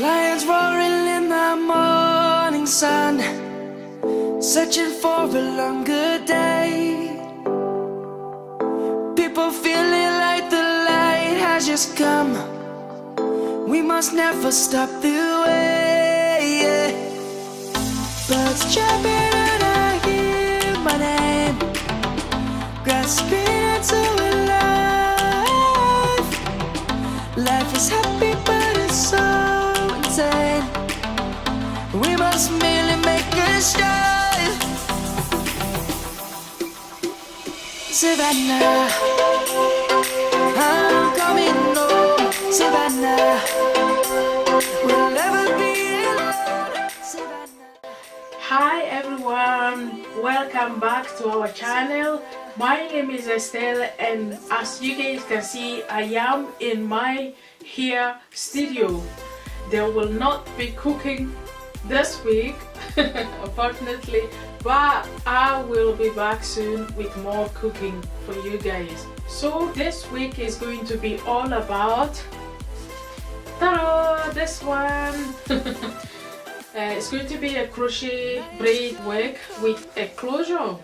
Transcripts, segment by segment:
Lions roaring in the morning sun, searching for a longer day. People feeling like the light has just come. We must never stop the way. Birds chirping and I hear my name, grasping into a life. Life is happy but it's so insane. We must merely make a start. Savannah, I'm coming home. Savannah, we'll never be alone. Savannah. Hi everyone, welcome back to our channel. My name is Estelle, and as you guys can see, I am in my hair studio. There will not be cooking this week unfortunately, but I will be back soon with more cooking for you guys. So this week is going to be all about this one. It's going to be a crochet braid work with a closure.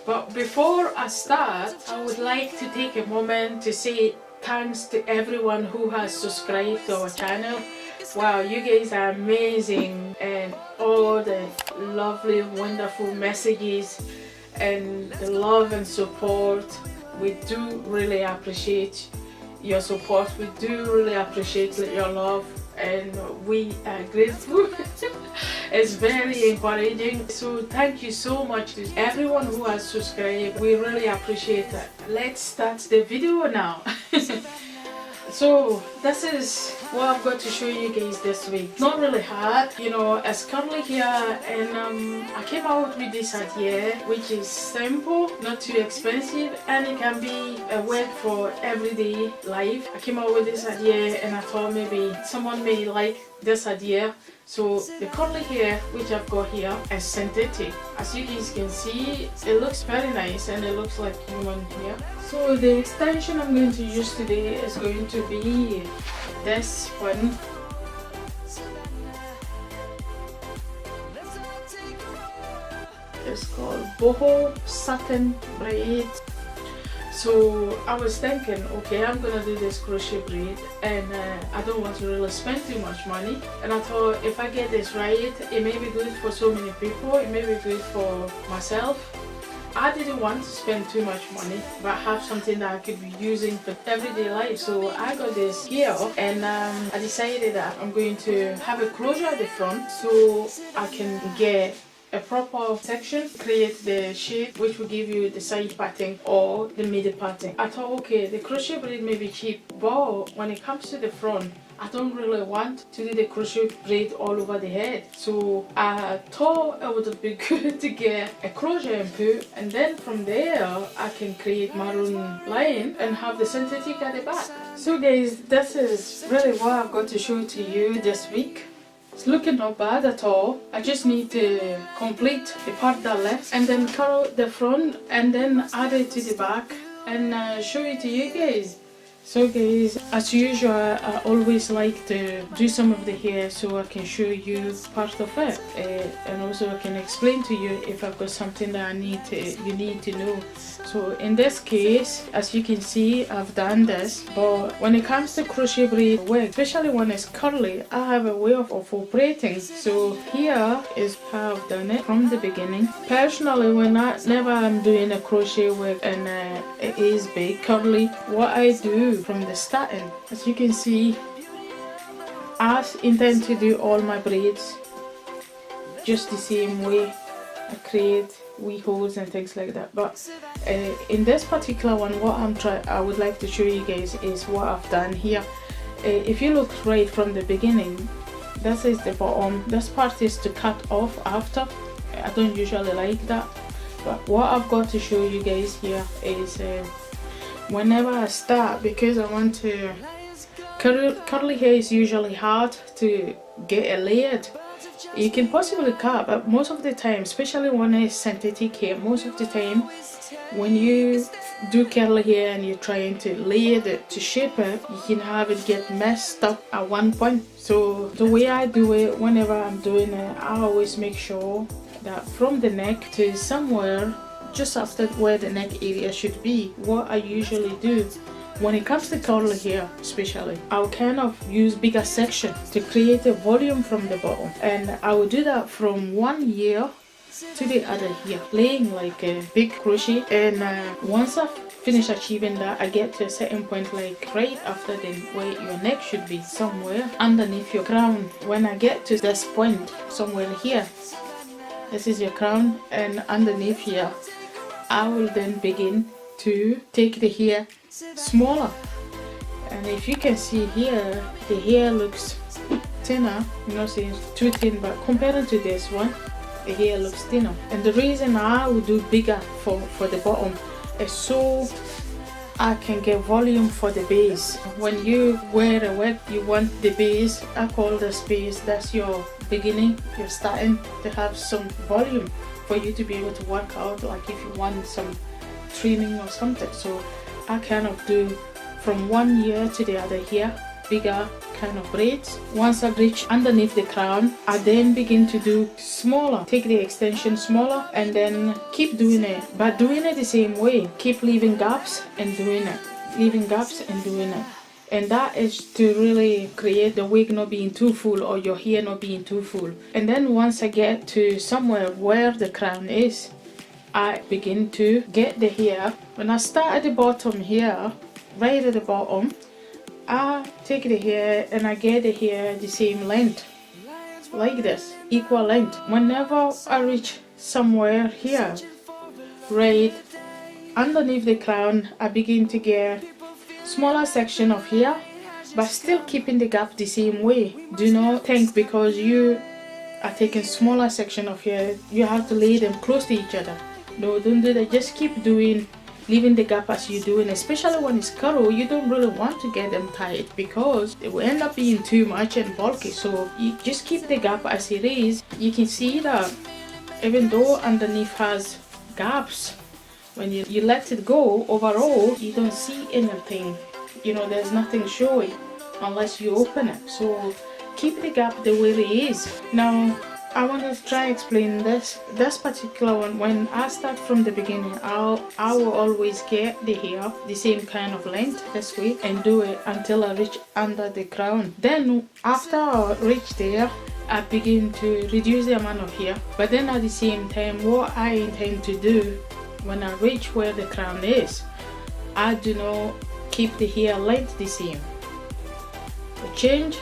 But before I start, I would like to take a moment to say thanks to everyone who has subscribed to our channel. Wow, you guys are amazing, and all the lovely, wonderful messages and the love and support. We do really appreciate your support. We do really appreciate your love, and we are grateful. It's very encouraging. So thank you so much to everyone who has subscribed. We really appreciate that. Let's start the video now. So this is what I've got to show you guys this week. Not really hard, you know, it's curly here, and I came out with this idea which is simple, not too expensive, and it can be a work for everyday life. I came out with this idea and I thought maybe someone may like this idea. So the curly hair which I've got here is synthetic. As you guys can see, it looks very nice and it looks like human hair. So the extension I'm going to use today is going to be this one. It's called boho satin braid. So I was thinking, okay, I'm gonna do this crochet braid, and I don't want to really spend too much money. And I thought, if I get this right, it may be good for so many people, it may be good for myself. I didn't want to spend too much money, but have something that I could be using for everyday life. So I got this here, and I decided that I'm going to have a closure at the front so I can get a proper section, create the shape which will give you the side parting or the middle parting. I thought, okay, the crochet braid may be cheap, but when it comes to the front, I don't really want to do the crochet braid all over the head. So I thought it would be good to get a crochet input, and then from there I can create maroon line and have the synthetic at the back. So guys, this is really what I've got to show to you this week. It's looking not bad at all. I just need to complete the part that left and then cut out the front and then add it to the back and show it to you guys. So guys, as usual, I always like to do some of the hair so I can show you part of it, and also I can explain to you if I've got something that you need to know. So in this case, as you can see, I've done this, but when it comes to crochet braid work, especially when it's curly, I have a way of operating. So here is how I've done it from the beginning. Personally, whenever I'm doing a crochet work and it is big curly, what I do from the starting, as you can see, I intend to do all my braids just the same way. I create wee holes and things like that, but in this particular one, what I would like to show you guys is what I've done here. If you look right from the beginning, this is the bottom. This part is to cut off after. I don't usually like that, but what I've got to show you guys here is whenever I start, because I want to curly hair is usually hard to get it layered. You can possibly cut, but most of the time, especially when it's synthetic hair, most of the time when you do curly hair and you're trying to layer it to shape it, you can have it get messed up at one point. So the way I do it, whenever I'm doing it, I always make sure that from the neck to somewhere just after where the neck area should be, what I usually do when it comes to curly hair especially, I'll kind of use bigger section to create a volume from the bottom, and I will do that from one ear to the other here, laying like a big crochet. And once I've finished achieving that, I get to a certain point, like right after the where your neck should be, somewhere underneath your crown. When I get to this point, somewhere here, this is your crown, and underneath here I will then begin to take the hair smaller. And if you can see here, the hair looks thinner. I'm not saying it's too thin, but compared to this one, the hair looks thinner. And the reason I will do bigger for the bottom is so I can get volume for the base. When you wear a wig, you want the base, I call this base, that's your beginning. You're starting to have some volume for you to be able to work out, like if you want some trimming or something. So I kind of do from one ear to the other here, bigger kind of braids. Once I reach underneath the crown, I then begin to do smaller, take the extension smaller, and then keep doing it, but doing it the same way. Keep leaving gaps and doing it, leaving gaps and doing it. And that is to really create the wig not being too full or your hair not being too full. And then once I get to somewhere where the crown is, I begin to get the hair. When I start at the bottom here, right at the bottom, I take the hair and I get the hair the same length, like this, equal length. Whenever I reach somewhere here, right underneath the crown, I begin to get smaller section of hair, but still keeping the gap the same way. Do not think because you are taking smaller section of hair, you have to lay them close to each other. No, don't do that. Just keep doing, leaving the gap as you do, and especially when it's curl, you don't really want to get them tight because it will end up being too much and bulky. So you just keep the gap as it is. You can see that even though underneath has gaps, when you let it go, overall you don't see anything, you know, there's nothing showing unless you open it. So keep the gap the way it is. Now I want to try explain this particular one. When I start from the beginning, I will always get the hair the same kind of length this way and do it until I reach under the crown. Then after I reach there, I begin to reduce the amount of hair, but then at the same time, what I intend to do when I reach where the crown is, I do not keep the hair length the same. The change,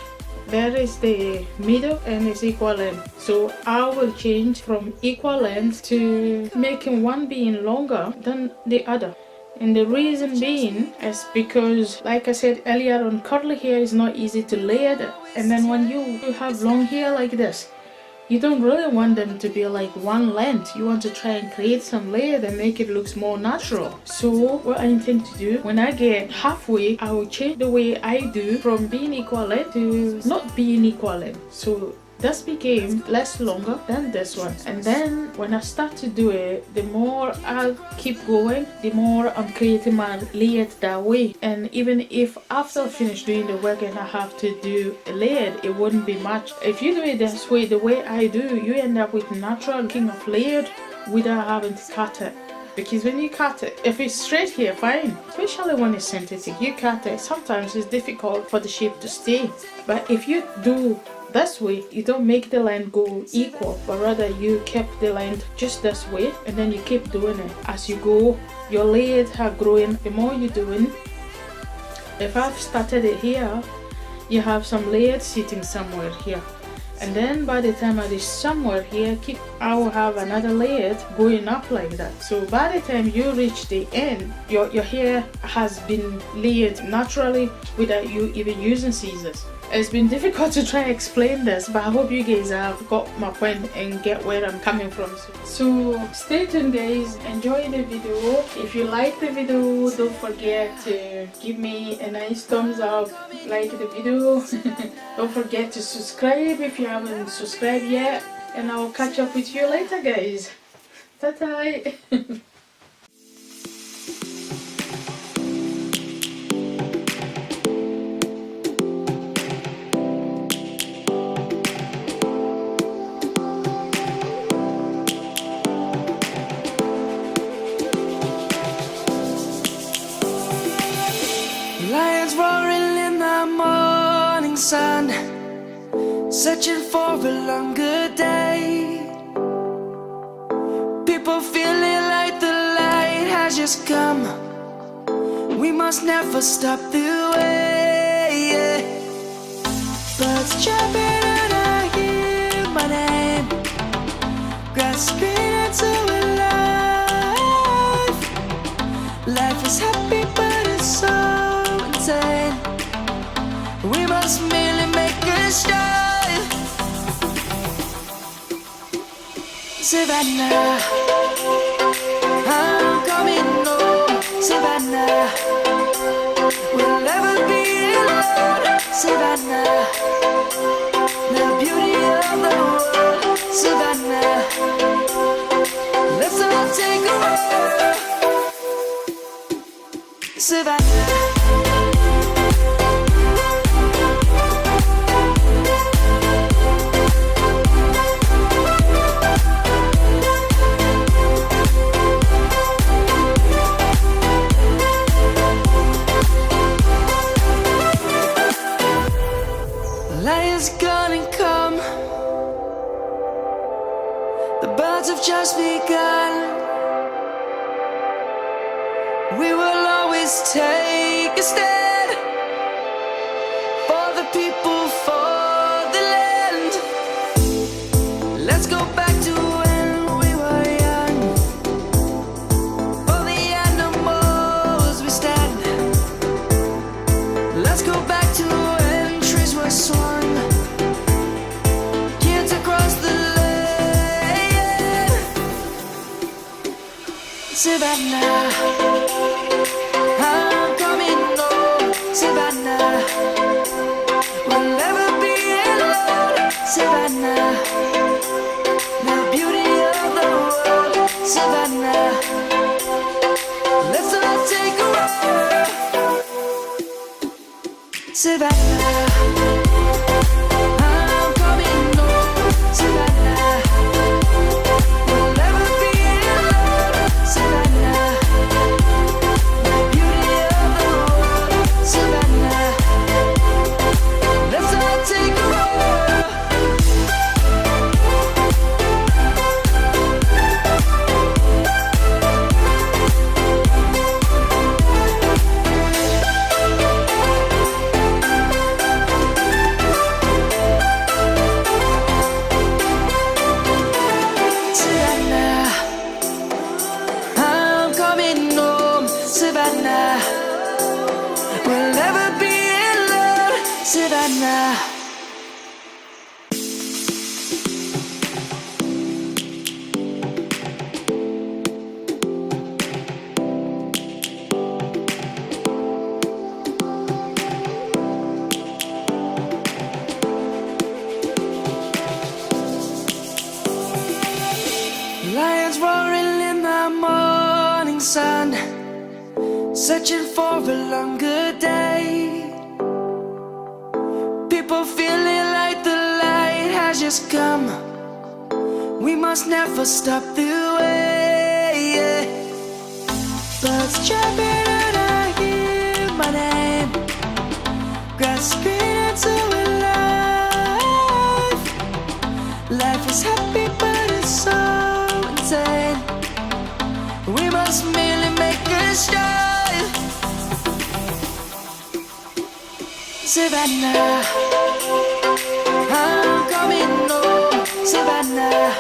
there is the middle and it's equal length. So I will change from equal length to making one being longer than the other. And the reason being is because, like I said earlier on, curly hair is not easy to layer. And then when you have long hair like this, you don't really want them to be like one length. You want to try and create some layer and make it look more natural. So what I intend to do, when I get halfway, I will change the way I do from being equal length to not being equal length. So this became less longer than this one. And then when I start to do it, the more I keep going, the more I'm creating my layered that way. And even if after I finish doing the work and I have to do a layered, it wouldn't be much. If you do it this way, the way I do, you end up with natural looking of layered without having to cut it. Because when you cut it, if it's straight here, fine. Especially when it's synthetic, you cut it, sometimes it's difficult for the shape to stay. But if you do this way, you don't make the length go equal, but rather you kept the length just this way, and then you keep doing it as you go. Your layers are growing the more you're doing. If I've started it here, you have some layers sitting somewhere here, and then by the time I reach somewhere here, I will have another layer going up like that. So by the time you reach the end, your hair has been layered naturally without you even using scissors. It's been difficult to try explain this, but I hope you guys have got my point and get where I'm coming from. So stay tuned guys, enjoy the video. If you like the video, don't forget to give me a nice thumbs up, like the video. Don't forget to subscribe if you haven't subscribed yet, and I'll catch up with you later guys. Ta-ta. Lions roaring in the morning sun, searching for a longer day. People feeling like the light has just come. We must never stop the way. Birds chirping and I hear my name, grasping into a life. Life is happy but it's so insane. We must merely make a start. Savannah, I'm coming home. Savannah, we'll never be alone. Savannah, the beauty of the world. Savannah, let's all take a walk. Savannah. Lion's gonna come. The birds have just begun. We will always take a stand for the people, for the land. Let's go back to when we were young. For the animals we stand. Let's go back to when trees were swung. Kids across the land. Savannah, I'm coming home. Savannah, we'll never be alone. Savannah, the beauty of the world. Savannah, let's all take a walk. Savannah, I'm coming home. Savannah, we'll never be alone. Savannah, the beauty of the world. Savannah, let's all take a walk. Savannah, I'm coming home. Savannah, we'll never be alone. Savannah. Lions roaring in the morning sun, searching for a longer day. People feeling like the light has just come. We must never stop the way. Birds chirping and I hear my name, grasping into a life. Life is happy but it's so insane. We must merely make a start. Savannah, I'm coming home. Savannah,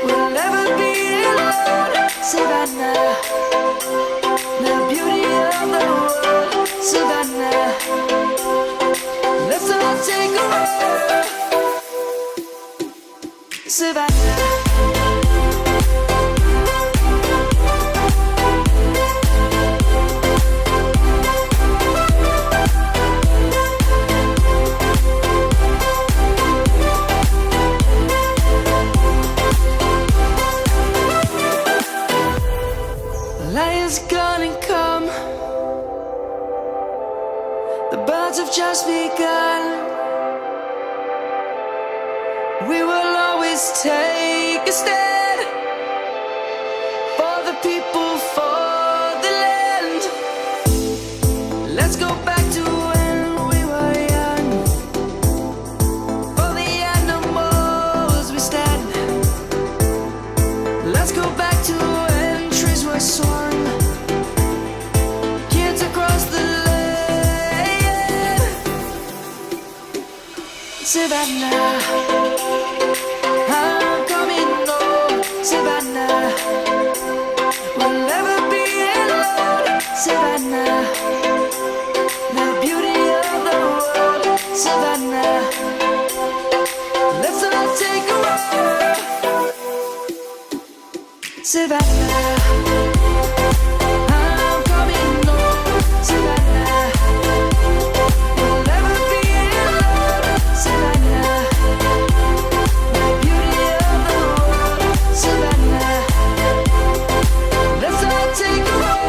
we'll never be alone. Savannah, the beauty of the world. Savannah, take a ride. Savannah. Lion's gonna come. The birds have just begun. We will always take a stand for the people, for the land. Let's go back to when we were young. For the animals we stand. Let's go back to when trees were swung. Kids across the land. Savannah, I'm coming home. Savannah, we'll never be alone. Savannah, the beauty of the world. Savannah, let's all take a ride. Savannah, I'm coming home. Savannah, we'll never be alone. Savannah, the beauty of the world. Savannah, let's all take a ride.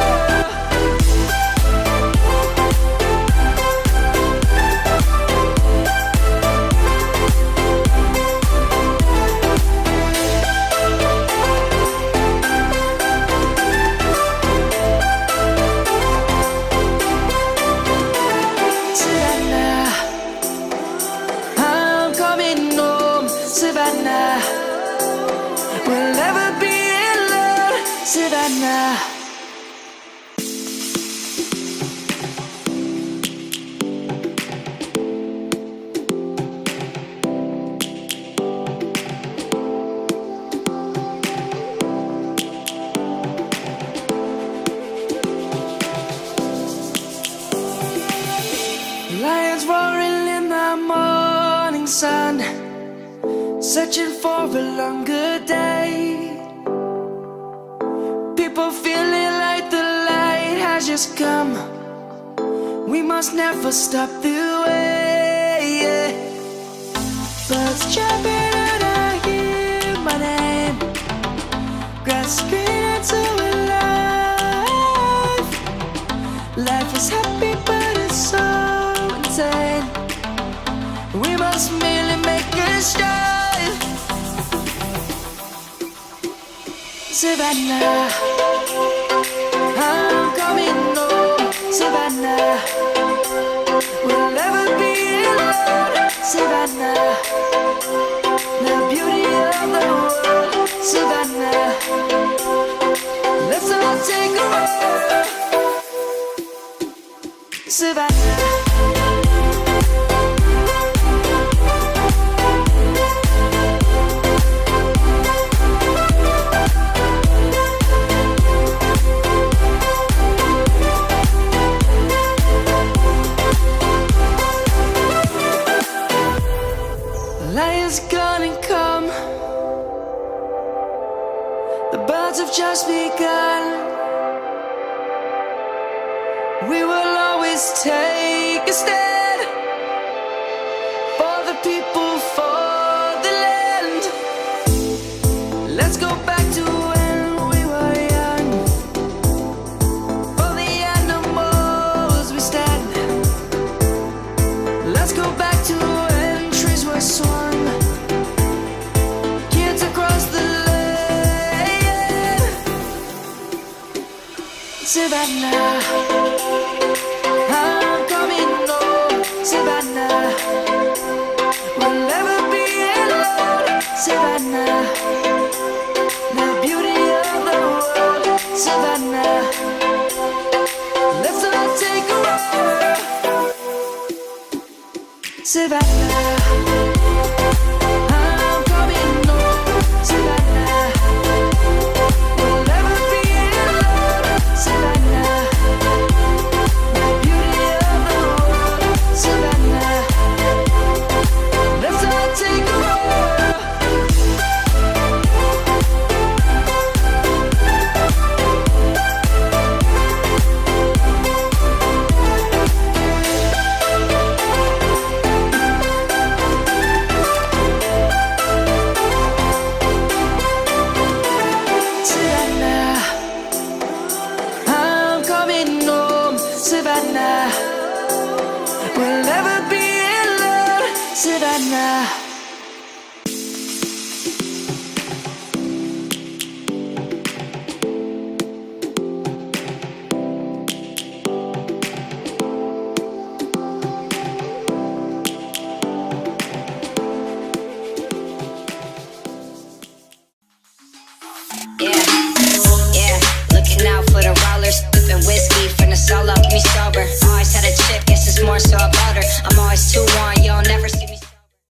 Savannah, I'm coming home. Savannah, we'll never be alone. Savannah. Lions roaring in the morning sun, searching for a longer day. People feeling like the light has just come. We must never stop the way. Birds jumping and I hear my name, grasping into a life. Life is happy but it's so insane. We must merely make a start. Savannah, I'm coming home. Savannah, we'll never be alone. Savannah, the beauty of the world. Savannah, let's all take a ride. Savannah. Lion's gonna come. The birds have just begun. We will always take a stand for the people, for the land. Let's go back to when we were young. For the animals we stand. Let's go back to when trees were swung. Kids across the land. Savannah, I'm coming home. Savannah, we'll never be alone. Savannah, the beauty of the world. Savannah, let's all take a ride. Savannah, I'm coming home. Savannah, we'll never be alone. Savannah, the beauty of the world. Savannah, Savannah.